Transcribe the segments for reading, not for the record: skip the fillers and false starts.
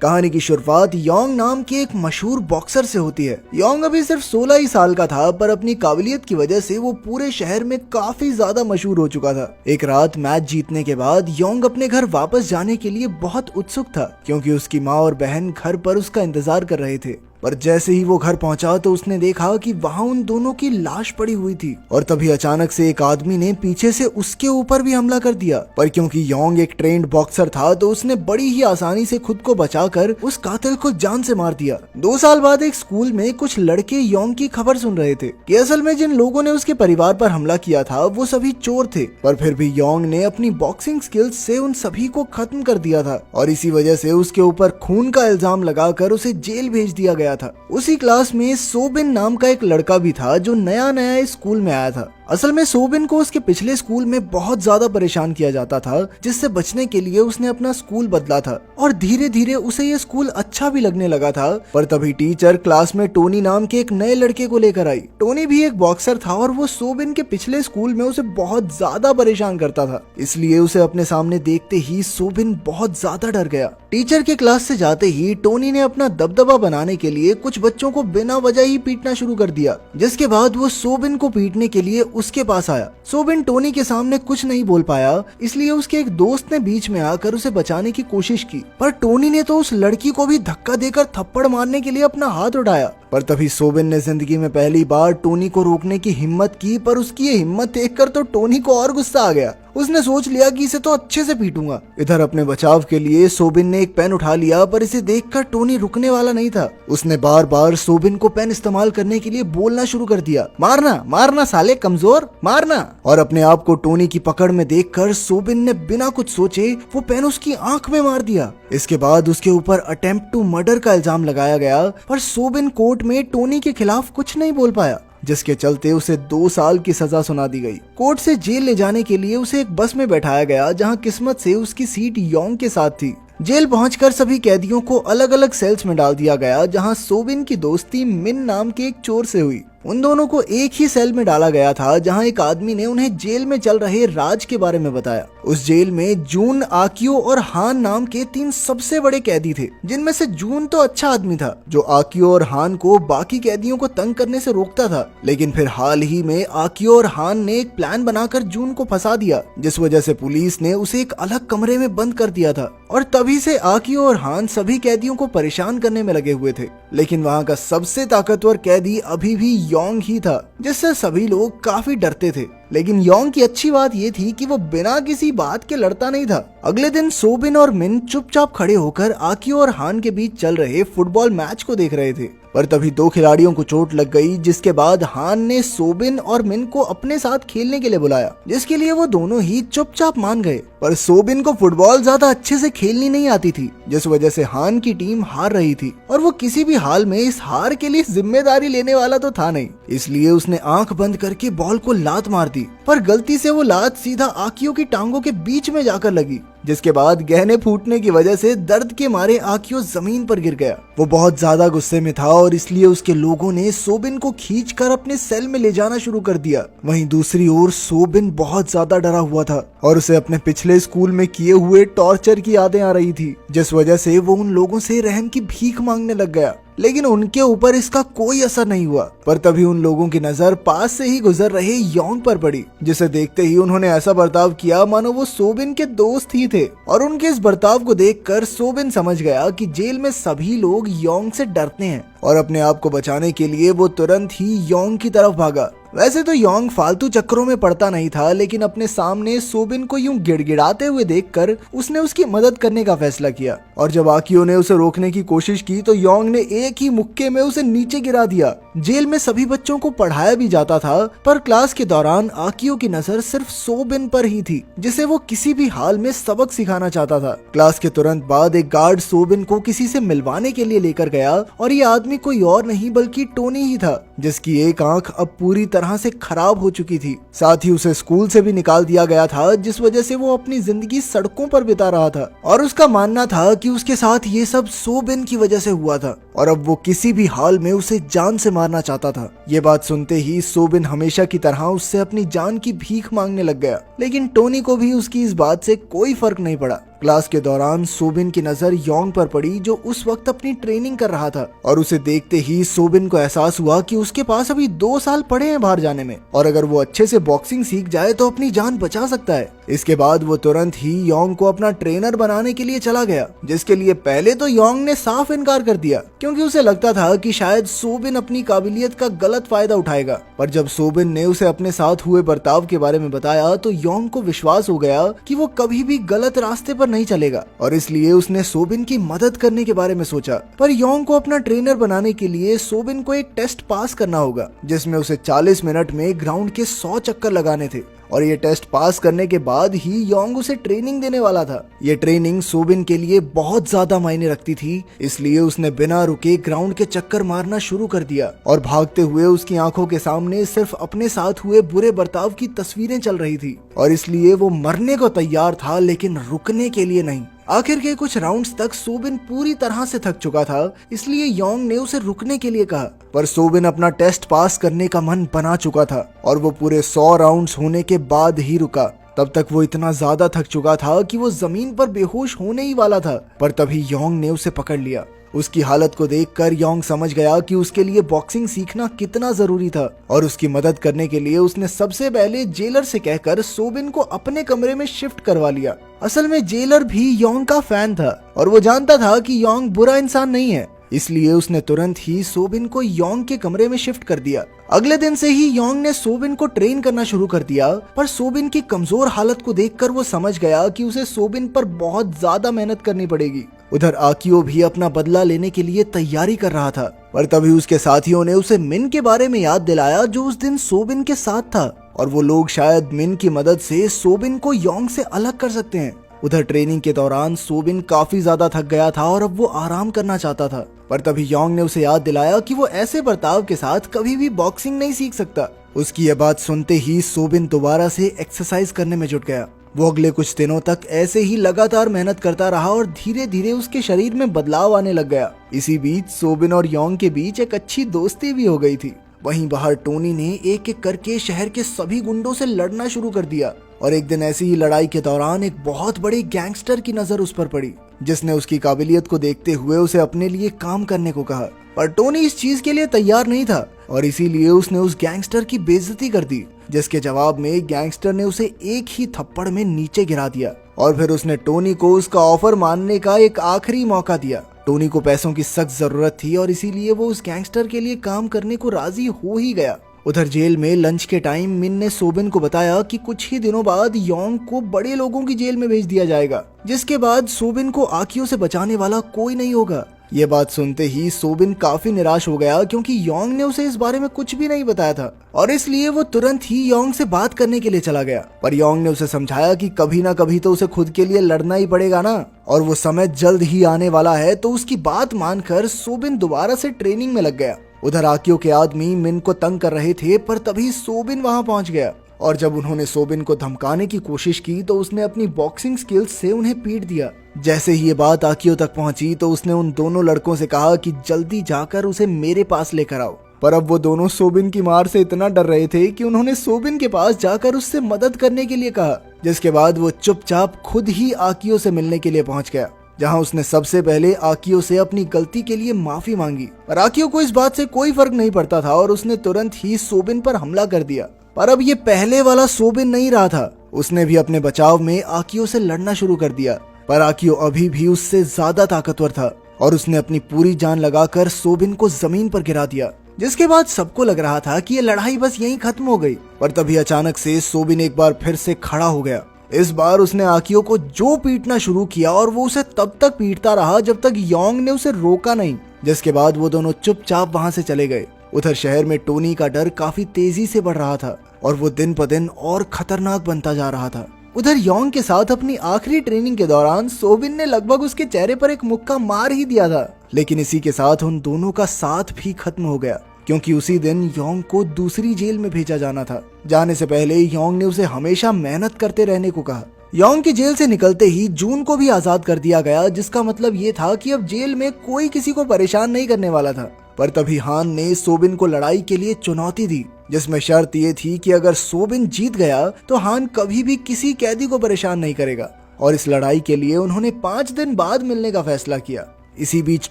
कहानी की शुरुआत योंग नाम के एक मशहूर बॉक्सर से होती है। योंग अभी सिर्फ 16 ही साल का था, पर अपनी काबिलियत की वजह से वो पूरे शहर में काफी ज्यादा मशहूर हो चुका था। एक रात मैच जीतने के बाद योंग अपने घर वापस जाने के लिए बहुत उत्सुक था, क्योंकि उसकी माँ और बहन घर पर उसका इंतजार कर रहे थे। पर जैसे ही वो घर पहुंचा तो उसने देखा कि वहां उन दोनों की लाश पड़ी हुई थी, और तभी अचानक से एक आदमी ने पीछे से उसके ऊपर भी हमला कर दिया। पर क्योंकि योंग एक ट्रेंड बॉक्सर था तो उसने बड़ी ही आसानी से खुद को बचाकर उस कातिल को जान से मार दिया। 2 साल बाद एक स्कूल में कुछ लड़के योंग की खबर सुन रहे थे कि असल में जिन लोगों ने उसके परिवार पर हमला किया था वो सभी चोर थे, पर फिर भी योंग ने अपनी बॉक्सिंग स्किल्स से उन सभी को खत्म कर दिया था, और इसी वजह से उसके ऊपर खून का इल्जाम लगाकर उसे जेल भेज दिया गया था। उसी क्लास में सोबिन नाम का एक लड़का भी था जो नया नया इस स्कूल में आया था। असल में सोबिन को उसके पिछले स्कूल में बहुत ज्यादा परेशान किया जाता था, जिससे बचने के लिए उसने अपना स्कूल बदला था, और धीरे धीरे उसे ये स्कूल अच्छा भी लगने लगा था। पर तभी टीचर क्लास में टोनी नाम के एक नए लड़के को लेकर आई। टोनी भी एक बॉक्सर था और वो सोबिन के पिछले स्कूल में उसे बहुत ज्यादा परेशान करता था, इसलिए उसे अपने सामने देखते ही सोबिन बहुत ज्यादा डर गया। टीचर के क्लास से जाते ही टोनी ने अपना दबदबा बनाने के लिए कुछ बच्चों को बिना वजह ही पीटना शुरू कर दिया, जिसके बाद वो सोबिन को पीटने के लिए उसके पास आया। सोबिन टोनी के सामने कुछ नहीं बोल पाया, इसलिए उसके एक दोस्त ने बीच में आकर उसे बचाने की कोशिश की, पर टोनी ने तो उस लड़की को भी धक्का देकर थप्पड़ मारने के लिए अपना हाथ उठाया। पर तभी सोबिन ने जिंदगी में पहली बार टोनी को रोकने की हिम्मत की, पर उसकी ये हिम्मत देखकर तो टोनी को और गुस्सा आ गया। उसने सोच लिया कि इसे तो अच्छे से पीटूंगा। इधर अपने बचाव के लिए सोबिन ने एक पेन उठा लिया, पर इसे देखकर टोनी रुकने वाला नहीं था। उसने बार बार सोबिन को पेन इस्तेमाल करने के लिए बोलना शुरू कर दिया, मारना मारना साले कमजोर, मारना। और अपने आप को टोनी की पकड़ में देखकर सोबिन ने बिना कुछ सोचे वो पेन उसकी आंख में मार दिया। इसके बाद उसके ऊपर अटेम्प्ट टू मर्डर का इल्जाम लगाया गया, पर सोबिन कोर्ट में टोनी के खिलाफ कुछ नहीं बोल पाया, जिसके चलते उसे 2 साल की सजा सुना दी गई। कोर्ट से जेल ले जाने के लिए उसे एक बस में बैठाया गया, जहां किस्मत से उसकी सीट योंग के साथ थी। जेल पहुंचकर सभी कैदियों को अलग अलग सेल्स में डाल दिया गया, जहां सोबिन की दोस्ती मिन नाम के एक चोर से हुई। उन दोनों को एक ही सेल में डाला गया था, जहां एक आदमी ने उन्हें जेल में चल रहे राज के बारे में बताया। उस जेल में जून, आकियो और हान नाम के 3 सबसे बड़े कैदी थे, जिनमें से जून तो अच्छा आदमी था, जो आकियो और हान को बाकी कैदियों को तंग करने से रोकता था। लेकिन फिर हाल ही में आकियो और हान ने एक प्लान बनाकर जून को फंसा दिया, जिस वजह से पुलिस ने उसे एक अलग कमरे में बंद कर दिया था, और तभी से आकियो और हान सभी कैदियों को परेशान करने में लगे हुए थे। लेकिन वहाँ का सबसे ताकतवर कैदी अभी भी योंग ही था, जिससे सभी लोग काफी डरते थे। लेकिन योंग की अच्छी बात ये थी कि वो बिना किसी बात के लड़ता नहीं था। अगले दिन सोबिन और मिन चुपचाप खड़े होकर आकियो और हान के बीच चल रहे फुटबॉल मैच को देख रहे थे, पर तभी 2 खिलाड़ियों को चोट लग गई, जिसके बाद हान ने सोबिन और मिन को अपने साथ खेलने के लिए बुलाया, जिसके लिए वो दोनों ही चुपचाप मान गए। पर सोबिन को फुटबॉल ज्यादा अच्छे से खेलनी नहीं आती थी, जिस वजह से हान की टीम हार रही थी, और वो किसी भी हाल में इस हार के लिए जिम्मेदारी लेने वाला तो था नहीं। इसलिए उसने आंख बंद करके बॉल को लात मार दी, पर गलती से वो लात सीधा आकियो की टांगों के बीच में जाकर लगी, जिसके बाद गहने फूटने की वजह से दर्द के मारे आकियो जमीन पर गिर गया। वो बहुत ज्यादा गुस्से में था, और इसलिए उसके लोगों ने सोबिन को खींचकर अपने सेल में ले जाना शुरू कर दिया। वहीं दूसरी ओर सोबिन बहुत ज्यादा डरा हुआ था, और उसे अपने पिछले स्कूल में किए हुए टॉर्चर की यादें आ रही थी, जिस वजह से वो उन लोगों से रहम की भीख मांगने लग गया। लेकिन उनके ऊपर इसका कोई असर नहीं हुआ। पर तभी उन लोगों की नजर पास से ही गुजर रहे योंग पर पड़ी, जिसे देखते ही उन्होंने ऐसा बर्ताव किया मानो वो सोबिन के दोस्त ही थे। और उनके इस बर्ताव को देखकर सोबिन समझ गया कि जेल में सभी लोग योंग से डरते हैं, और अपने आप को बचाने के लिए वो तुरंत ही योंग की तरफ भागा। वैसे तो योंग फालतू चक्करों में पड़ता नहीं था, लेकिन अपने सामने सोबिन को यूं गिड़गिड़ाते हुए देखकर उसने उसकी मदद करने का फैसला किया। और जब आकियो ने उसे रोकने की कोशिश की तो योंग ने एक ही मुक्के में उसे नीचे गिरा दिया। जेल में सभी बच्चों को पढ़ाया भी जाता था, पर क्लास के दौरान आकियो की नजर सिर्फ सोबिन पर ही थी, जिसे वो किसी भी हाल में सबक सिखाना चाहता था। क्लास के तुरंत बाद एक गार्ड सोबिन को किसी से मिलवाने के लिए लेकर गया, और ये आदमी कोई और नहीं बल्कि टोनी ही था, जिसकी एक आंख अब पूरी तरह से खराब हो चुकी थी। साथ ही उसे स्कूल से भी निकाल दिया गया था, जिस वजह से वो अपनी जिंदगी सड़कों पर बिता रहा था, और उसका मानना था कि उसके साथ ये सब सोबिन की वजह से हुआ था, और अब वो किसी भी हाल में उसे जान से मारना चाहता था। ये बात सुनते ही सोबिन हमेशा की तरह उससे अपनी जान की भीख मांगने लग गया, लेकिन टोनी को भी उसकी इस बात से कोई फर्क नहीं पड़ा। क्लास के दौरान सोबिन की नजर योंग पर पड़ी, जो उस वक्त अपनी ट्रेनिंग कर रहा था, और उसे देखते ही सोबिन को एहसास हुआ कि उसके पास अभी 2 साल पड़े हैं बाहर जाने में, और अगर वो अच्छे से बॉक्सिंग सीख जाए तो अपनी जान बचा सकता है। इसके बाद वो तुरंत ही योंग को अपना ट्रेनर बनाने के लिए चला गया, जिसके लिए पहले तो योंग ने साफ इनकार कर दिया, क्योंकि उसे लगता था कि शायद सोबिन अपनी काबिलियत का गलत फायदा उठाएगा। पर जब सोबिन ने उसे अपने साथ हुए बर्ताव के बारे में बताया तो योंग को विश्वास हो गया कि वो कभी भी गलत रास्ते पर नहीं चलेगा, और इसलिए उसने सोबिन की मदद करने के बारे में सोचा। पर योंग को अपना ट्रेनर बनाने के लिए सोबिन को एक टेस्ट पास करना होगा, जिसमें उसे 40 मिनट में ग्राउंड के 100 चक्कर लगाने थे, और ये टेस्ट पास करने के बाद ही योंग उसे ट्रेनिंग देने वाला था। ये ट्रेनिंग सोबिन के लिए बहुत ज्यादा मायने रखती थी, इसलिए उसने बिना रुके ग्राउंड के चक्कर मारना शुरू कर दिया, और भागते हुए उसकी आंखों के सामने सिर्फ अपने साथ हुए बुरे बर्ताव की तस्वीरें चल रही थी, और इसलिए वो मरने को तैयार था, लेकिन रुकने के लिए नहीं। आखिर के कुछ राउंड्स तक सोबिन पूरी तरह से थक चुका था, इसलिए योंग ने उसे रुकने के लिए कहा, पर सोबिन अपना टेस्ट पास करने का मन बना चुका था, और वो पूरे 100 राउंड्स होने के बाद ही रुका। तब तक वो इतना ज्यादा थक चुका था कि वो जमीन पर बेहोश होने ही वाला था, पर तभी योंग ने उसे पकड़ लिया। उसकी हालत को देखकर योंग समझ गया कि उसके लिए बॉक्सिंग सीखना कितना जरूरी था, और उसकी मदद करने के लिए उसने सबसे पहले जेलर से कहकर सोबिन को अपने कमरे में शिफ्ट करवा लिया। असल में जेलर भी योंग का फैन था, और वो जानता था कि योंग बुरा इंसान नहीं है, इसलिए उसने तुरंत ही सोबिन को योंग के कमरे में शिफ्ट कर दिया। अगले दिन से ही योंग ने सोबिन को ट्रेन करना शुरू कर दिया, पर सोबिन की कमजोर हालत को देखकर वो समझ गया कि उसे सोबिन पर बहुत ज्यादा मेहनत करनी पड़ेगी। उधर आकियो भी अपना बदला लेने के लिए तैयारी कर रहा था, पर तभी उसके साथियों ने उसे मिन के बारे में याद दिलाया, जो उस दिन सोबिन के साथ था, और वो लोग शायद मिन की मदद से सोबिन को योंग से अलग कर सकते हैं। उधर ट्रेनिंग के दौरान सोबिन काफी ज्यादा थक गया था और अब वो आराम करना चाहता था, पर तभी योंग ने उसे याद दिलाया कि वो ऐसे बर्ताव के साथ कभी भी बॉक्सिंग नहीं सीख सकता। उसकी यह बात सुनते ही सोबिन दोबारा से एक्सरसाइज करने में जुट गया। वो अगले कुछ दिनों तक ऐसे ही लगातार मेहनत करता रहा, और धीरे धीरे उसके शरीर में बदलाव आने लग गया। इसी बीच सोबिन और योंग के बीच एक अच्छी दोस्ती भी हो गई थी। वहीं बाहर टोनी ने एक एक करके शहर के सभी गुंडों से लड़ना शुरू कर दिया, और एक दिन ऐसी ही लड़ाई के दौरान एक बहुत बड़े गैंगस्टर की नजर उस पर पड़ी, जिसने उसकी काबिलियत को देखते हुए उसे अपने लिए काम करने को कहा। पर टोनी इस चीज के लिए तैयार नहीं था, और इसीलिए उसने उस गैंगस्टर की बेइज्जती कर दी, जिसके जवाब में गैंगस्टर ने उसे एक ही थप्पड़ में नीचे गिरा दिया, और फिर उसने टोनी को उसका ऑफर मानने का एक आखिरी मौका दिया। टोनी को पैसों की सख्त जरूरत थी, और इसीलिए वो उस गैंगस्टर के लिए काम करने को राजी हो ही गया। उधर जेल में लंच के टाइम मिन ने सोबिन को बताया कि कुछ ही दिनों बाद योंग को बड़े लोगों की जेल में भेज दिया जाएगा, जिसके बाद सोबिन को आकियो से बचाने वाला कोई नहीं होगा। ये बात सुनते ही सोबिन काफी निराश हो गया, क्योंकि योंग ने उसे इस बारे में कुछ भी नहीं बताया था, और इसलिए वो तुरंत ही योंग से बात करने के लिए चला गया। पर योंग ने उसे समझाया कि कभी ना कभी तो उसे खुद के लिए लड़ना ही पड़ेगा ना, और वो समय जल्द ही आने वाला है। तो उसकी बात मानकर सोबिन दोबारा से ट्रेनिंग में लग गया। उधर आकियो के आदमी मिन को तंग कर रहे थे, पर तभी सोबिन वहां पहुंच गया, और जब उन्होंने सोबिन को धमकाने की कोशिश की तो उसने अपनी बॉक्सिंग स्किल्स से उन्हें पीट दिया। जैसे ही ये बात आकियो तक पहुंची तो उसने उन दोनों लड़कों से कहा कि जल्दी जाकर उसे मेरे पास लेकर आओ। पर अब वो दोनों सोबिन की मार से इतना डर रहे थे कि उन्होंने सोबिन के पास जाकर उससे मदद करने के लिए कहा, जिसके बाद वो चुपचाप खुद ही आकियो से मिलने के लिए पहुंच गया, जहां उसने सबसे पहले आकियो से अपनी गलती के लिए माफी मांगी। पर आकियो को इस बात से कोई फर्क नहीं पड़ता था, और उसने तुरंत ही सोबिन पर हमला कर दिया। पर अब ये पहले वाला सोबिन नहीं रहा था, उसने भी अपने बचाव में आकियो से लड़ना शुरू कर दिया। पर आकियो अभी भी उससे ज्यादा ताकतवर था, और उसने अपनी पूरी जान लगाकर सोबिन को जमीन पर गिरा दिया, जिसके बाद सबको लग रहा था कि ये लड़ाई बस यहीं खत्म हो गई। पर तभी अचानक से सोबिन एक बार फिर से खड़ा हो गया। इस बार उसने आकियो को जो पीटना शुरू किया, और वो उसे तब तक पीटता रहा जब तक योंग ने उसे रोका नहीं, जिसके बाद वो दोनों चुपचाप वहां से चले गए। उधर शहर में टोनी का डर काफी तेजी से बढ़ रहा था, और वो दिन ब दिन और खतरनाक बनता जा रहा था। उधर योंग के साथ अपनी आखिरी ट्रेनिंग के दौरान सोबिन ने लगभग उसके चेहरे पर एक मुक्का मार ही दिया था, लेकिन इसी के साथ उन दोनों का साथ भी खत्म हो गया, क्योंकि उसी दिन योंग को दूसरी जेल में भेजा जाना था। जाने से पहले योंग ने उसे हमेशा मेहनत करते रहने को कहा। योंग की जेल से निकलते ही जून को भी आजाद कर दिया गया, जिसका मतलब ये था कि अब जेल में कोई किसी को परेशान नहीं करने वाला था। पर तभी हान ने सोबिन को लड़ाई के लिए चुनौती दी, जिसमें शर्त ये थी कि अगर सोबिन जीत गया तो हान कभी भी किसी कैदी को परेशान नहीं करेगा। और इस लड़ाई के लिए उन्होंने 5 दिन बाद मिलने का फैसला किया। इसी बीच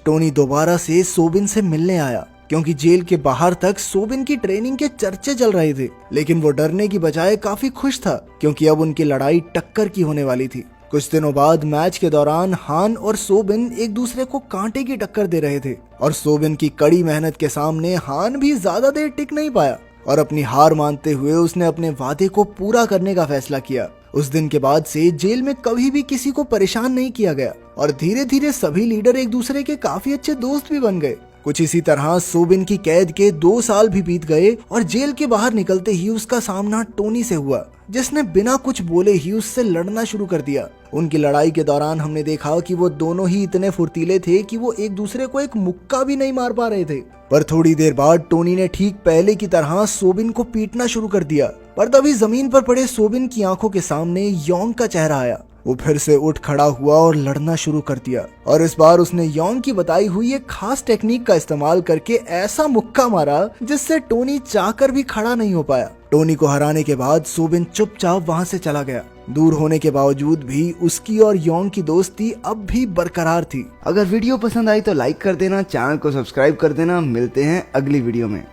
टोनी दोबारा से सोबिन से मिलने आया क्योंकि जेल के बाहर तक सोबिन की ट्रेनिंग के चर्चे चल रहे थे, लेकिन वो डरने की बजाय काफी खुश था क्योंकि अब उनकी लड़ाई टक्कर की होने वाली थी। कुछ दिनों बाद मैच के दौरान हान और सोबिन एक दूसरे को कांटे की टक्कर दे रहे थे और सोबिन की कड़ी मेहनत के सामने हान भी ज्यादा देर टिक नहीं पाया और अपनी हार मानते हुए उसने अपने वादे को पूरा करने का फैसला किया। उस दिन के बाद से जेल में कभी भी किसी को परेशान नहीं किया गया और धीरे धीरे सभी लीडर एक दूसरे के काफी अच्छे दोस्त भी बन गए। कुछ इसी तरह सोबिन की कैद के 2 साल भी बीत गए और जेल के बाहर निकलते ही उसका सामना टोनी से हुआ, जिसने बिना कुछ बोले ही उससे लड़ना शुरू कर दिया। उनकी लड़ाई के दौरान हमने देखा कि वो दोनों ही इतने फुर्तीले थे कि वो एक दूसरे को एक मुक्का भी नहीं मार पा रहे थे। पर थोड़ी देर बाद टोनी ने ठीक पहले की तरह सोबिन को पीटना शुरू कर दिया, पर तभी जमीन पर पड़े सोबिन की आंखों के सामने योंग का चेहरा आया। वो फिर से उठ खड़ा हुआ और लड़ना शुरू कर दिया और इस बार उसने योंग की बताई हुई एक खास टेक्निक का इस्तेमाल करके ऐसा मुक्का मारा जिससे टोनी चाहकर भी खड़ा नहीं हो पाया। टोनी को हराने के बाद सोबिन चुपचाप वहां से चला गया। दूर होने के बावजूद भी उसकी और योंग की दोस्ती अब भी बरकरार थी। अगर वीडियो पसंद आई तो लाइक कर देना, चैनल को सब्सक्राइब कर देना। मिलते हैं अगली वीडियो में।